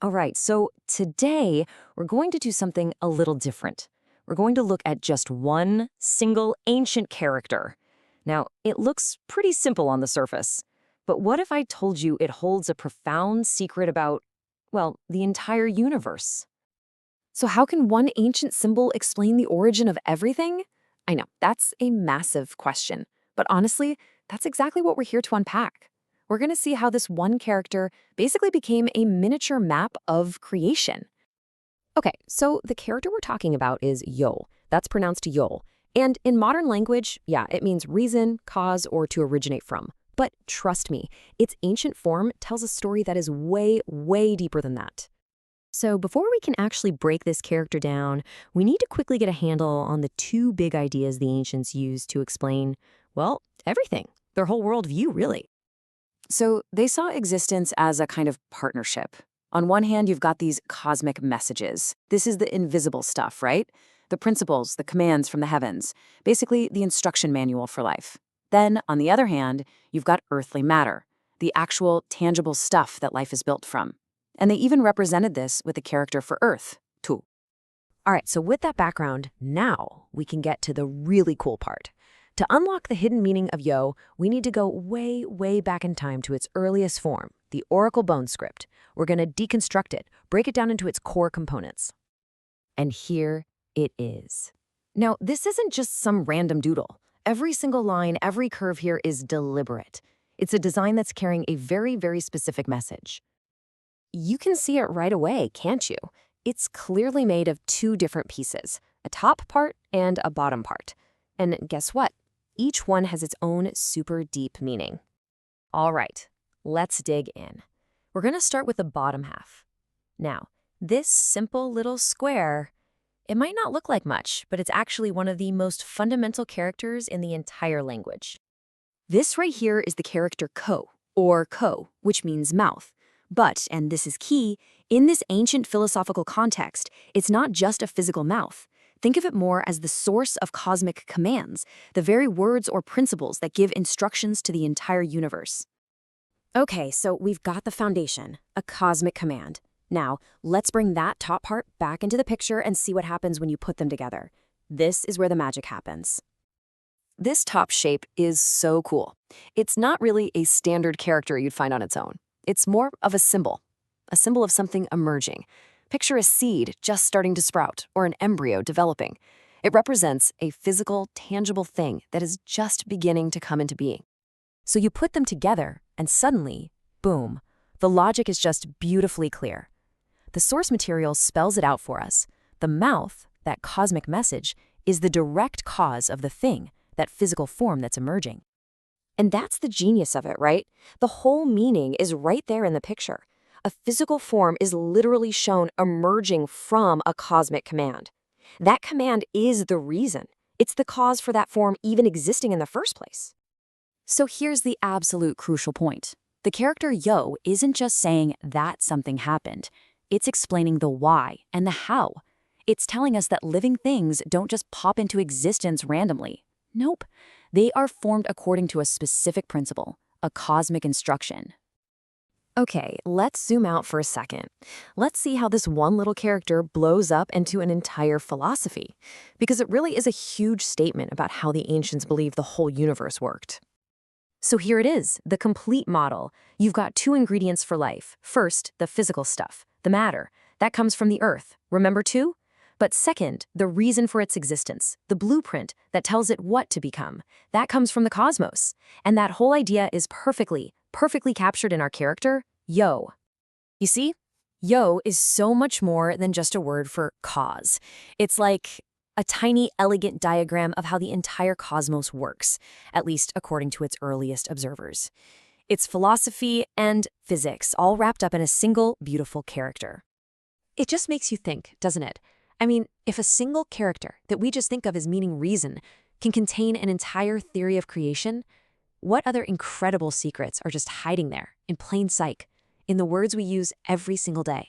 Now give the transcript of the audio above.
All right, so today we're going to do something a little different. We're going to look at just one single ancient character. Now, it looks pretty simple on the surface, but what if I told you it holds a profound secret about, well, the entire universe? So, how can one ancient symbol explain the origin of everything? I know, that's a massive question. But honestly, that's exactly what we're here to unpack. We're going to see how this one character basically became a miniature map of creation. Okay, so the character we're talking about is Yo. That's pronounced Yol. And in modern language, yeah, it means reason, cause, or to originate from. But trust me, its ancient form tells a story that is way, way deeper than that. So before we can actually break this character down, we need to quickly get a handle on the two big ideas the ancients used to explain, well, everything, their whole worldview, really. So they saw existence as a kind of partnership. On one hand, you've got these cosmic messages. This is the invisible stuff, right? The principles, the commands from the heavens, basically the instruction manual for life. Then, on the other hand, you've got earthly matter, the actual tangible stuff that life is built from. And they even represented this with a character for Earth, Tu. All right, so with that background, now we can get to the really cool part. To unlock the hidden meaning of Yo, we need to go way, way back in time to its earliest form, the Oracle Bone script. We're going to deconstruct it, break it down into its core components. And here it is. Now, this isn't just some random doodle. Every single line, every curve here is deliberate. It's a design that's carrying a very, very specific message. You can see it right away, can't you? It's clearly made of two different pieces, a top part and a bottom part. And guess what? Each one has its own super deep meaning. All right, let's dig in. We're going to start with the bottom half. Now, this simple little square, it might not look like much, but it's actually one of the most fundamental characters in the entire language. This right here is the character Ko, or Ko, which means mouth. But, and this is key, in this ancient philosophical context, it's not just a physical mouth. Think of it more as the source of cosmic commands, the very words or principles that give instructions to the entire universe. Okay, so we've got the foundation, a cosmic command. Now, let's bring that top part back into the picture and see what happens when you put them together. This is where the magic happens. This top shape is so cool. It's not really a standard character you'd find on its own. It's more of a symbol of something emerging. Picture a seed just starting to sprout, or an embryo developing. It represents a physical, tangible thing that is just beginning to come into being. So you put them together, and suddenly, boom, the logic is just beautifully clear. The source material spells it out for us. The mouth, that cosmic message, is the direct cause of the thing, that physical form that's emerging. And that's the genius of it, right? The whole meaning is right there in the picture. A physical form is literally shown emerging from a cosmic command. That command is the reason. It's the cause for that form even existing in the first place. So here's the absolute crucial point. The character Yo isn't just saying that something happened. It's explaining the why and the how. It's telling us that living things don't just pop into existence randomly. Nope. They are formed according to a specific principle, a cosmic instruction. Okay, let's zoom out for a second. Let's see how this one little character blows up into an entire philosophy, because it really is a huge statement about how the ancients believed the whole universe worked. So here it is, the complete model. You've got two ingredients for life. First, the physical stuff, the matter. That comes from the earth. Remember two? But second, the reason for its existence, the blueprint that tells it what to become. That comes from the cosmos. And that whole idea is perfectly captured in our character, Yo. You see, Yo is so much more than just a word for cause. It's like a tiny, elegant diagram of how the entire cosmos works, at least according to its earliest observers. It's philosophy and physics, all wrapped up in a single, beautiful character. It just makes you think, doesn't it? I mean, if a single character that we just think of as meaning reason can contain an entire theory of creation, what other incredible secrets are just hiding there, in plain sight, in the words we use every single day?